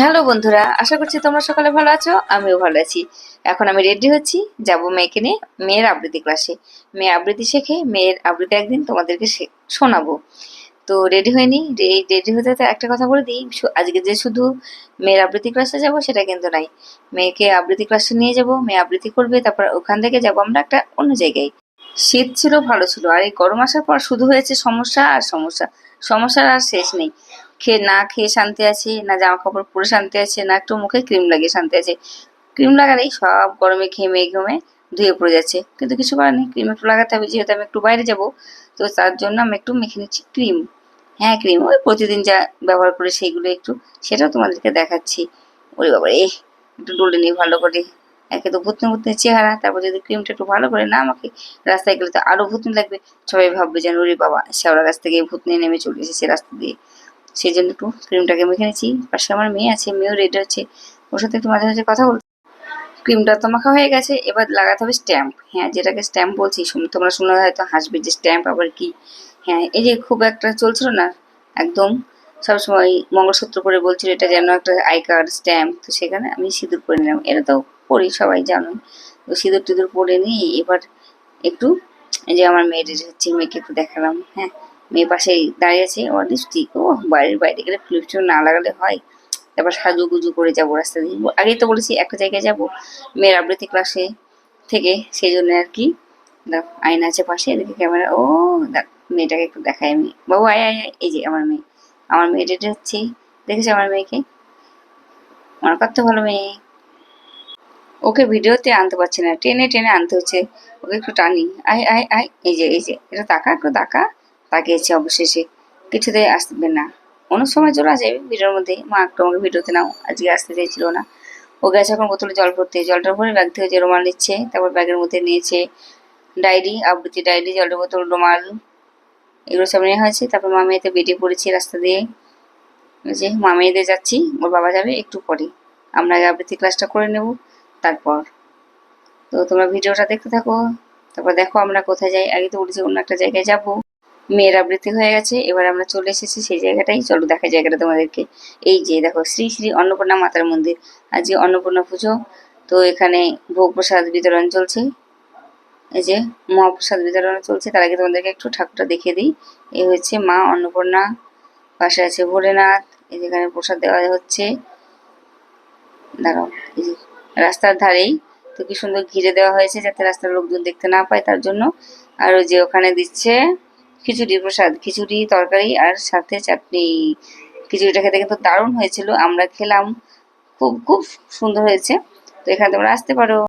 Hello বন্ধুরা, আশা করছি তোমরা সকালে ভালো আছো। আমিও ভালো আছি। এখন আমি রেডি হচ্ছি, যাব মেয়েকে নিয়ে মেয়ের আবৃত্তি ক্লাসে। মেয়ে আবৃত্তি শেখে, মেয়ের আবৃত্তি একদিন তোমাদেরকে শোনাবো। তো রেডি হয়নি। রেডি হতে হতে একটা কথা বলে দিই, আজকে যে শুধু মেয়ের আবৃত্তি ক্লাসে যাব সেটা কিন্তু নাই। মেয়েকে আবৃত্তি ক্লাসে নিয়ে যাব, মেয়ে আবৃত্তি করবে, তারপর ওখান থেকে যাব আমরা একটা অন্য জায়গায়। শীত ছিল, ভালো ছিল, আর এই গরম আসার পর শুধু হয়েছে সমস্যা আর সমস্যা। সমস্যার আর শেষ নেই। না খেয়ে শান্তি আছে, না জামা কাপড় পরে শান্তি আছে, না একটু মুখে ক্রিম লাগিয়ে শান্তি আছে। ক্রিম লাগালেই সব গরমে ঘেমে ঘেমে ধুয়ে পড়ে যাচ্ছে, কিন্তু কিছু করার নেই, ক্রিম একটু লাগাতে হবে, যেহেতু আমি একটু বাইরে যাব। তো তার জন্য আমি একটু মেখে নিচ্ছি ক্রিম। হ্যাঁ, ক্রিম ওই প্রতিদিন যা ব্যবহার করে সেইগুলো একটু, সেটাও তোমাদেরকে দেখাচ্ছি। ওরে বাবা রে, একটু ডলে নিই ভালো করে। একে তো ভুতনি ভুতনি চেহারা, তারপর যদি ক্রিমটা একটু ভালো করে না আমাকে, রাস্তায় গেলে তো আরো ভুতনি লাগবে। সবাই ভাববে যেন ওরে বাবা, শেওড়া গাছ থেকে ভুতনি নেমে চলে এসেছে রাস্তা দিয়ে। সেই জন্য একটু ক্রিমটাকে মেখে নিচ্ছি। পাশে আমার মেয়ে আছে, মেয়েও রেডি হচ্ছে, ওর সাথে একটু মাঝে মাঝে কথা বলছি। ক্রিমটা তো মাখা হয়ে গেছে, এবার লাগাতে হবে স্ট্যাম্প। হ্যাঁ, যেটাকে স্ট্যাম্প বলছি, তোমরা শুনে হয়তো হাসবে যে স্ট্যাম্প আবার কি। হ্যাঁ, এই যে খুব একটা চলছিল না একদম, সবসময় মঙ্গলসূত্র করে বলছিল এটা যেন একটা আই কার্ড স্ট্যাম্প। তো সেখানে আমি সিঁদুর পরে নিলাম, এটা তো পরি সবাই জানো। তো সিঁদুর টিঁদুর পরে নিয়ে এবার একটু, এই যে আমার মেয়ের হচ্ছে, মেয়েকে একটু দেখালাম। হ্যাঁ, মেয়ে পাশেই দাঁড়িয়ে আছে, ওর লিপস্টিক, ও বাড়ির বাইরে গেলে লিপস্টিক না লাগালে হয়। তারপর সাজুগুজু করে যাবো রাস্তা দিয়ে। আগেই তো বলেছি একটা জায়গায় যাব মেয়ের আবৃত্তি ক্লাসে থেকে, সেই জন্য আর কি। দেখ আয়না আছে পাশে, এদিকে ক্যামেরা। ও দেখ, মেয়েটাকে একটু দেখাই আমি। বাবু আয় আয় আয়, এই যে আমার মেয়ে। আমার মেয়ে রেডি হচ্ছে, দেখেছো আমার মেয়েকে? আমার কত ভালো মেয়ে। ওকে ভিডিওতে আনতে পারছি না, টেনে টেনে আনতে হচ্ছে। ওকে একটু টানি। আয় আয় আয়, এই যে এই যে, এটা তাকা, একটু তাকা। তাকিয়েছে অবশেষে, কিছুতেই আসবে না। অন্য সময় চলে আসে ভিডিওর মধ্যে, মা একটু আমাকে ভিডিওতে নাও, আজকে আসতে চাইছিল না। ও গেছে এখন বোতলে জল ভরতে, জলটা ভরে ব্যাগ থেকে যে রুমাল নিচ্ছে, তারপর ব্যাগের মধ্যে নিয়েছে ডায়েরি, আবৃত্তি ডায়েরি, জলের বোতল, রুমাল, এগুলো সব নেওয়া হয়েছে। তারপর মা মেয়েতে বেরিয়ে পড়েছি রাস্তা দিয়ে। ওই যে মা মেয়েদের যাচ্ছি, ওর বাবা যাবে একটু পরে। আমরা আগে আবৃত্তি ক্লাসটা করে নেব, তারপর। তো তোমরা ভিডিওটা দেখতে থাকো, তারপর দেখো আমরা কোথায় যাই। আগে তো বলেছি অন্য একটা জায়গায় যাব। মেয়ের আবৃত্তি হয়ে গেছে, এবার আমরা চলে এসেছি সেই জায়গাটাই। চলো দেখা জায়গাটা তোমাদেরকে। এই যে দেখো, শ্রী শ্রী অন্নপূর্ণা মাতার মন্দির। আজকে অন্নপূর্ণা পুজো। তো এখানে ভোগ প্রসাদ বিতরণ চলছে। এই যে মহাপ্রসাদ বিতরণ চলছে। তার আগে তোমাদেরকে একটু ঠাকুরটা দেখিয়ে দিই। এই হচ্ছে মা অন্নপূর্ণা, পাশে আছে ভোলেনাথ। এই যেখানে প্রসাদ দেওয়া হচ্ছে, দাঁড়াও, এই যে রাস্তার ধারেই। তো কি সুন্দর ঘিরে দেওয়া হয়েছে যাতে রাস্তার লোকজন দেখতে না পায়, তার জন্য। আর ওই যে ওখানে দিচ্ছে খিচুড়ি প্রসাদ, খিচুড়ি তরকারি আর সাথে চাটনি। খিচুড়িটা খেতে কিন্তু দারুণ হয়েছিল, আমরা খেলাম। খুব খুব সুন্দর হয়েছে। তো এখানে তোমরা আসতে পারো।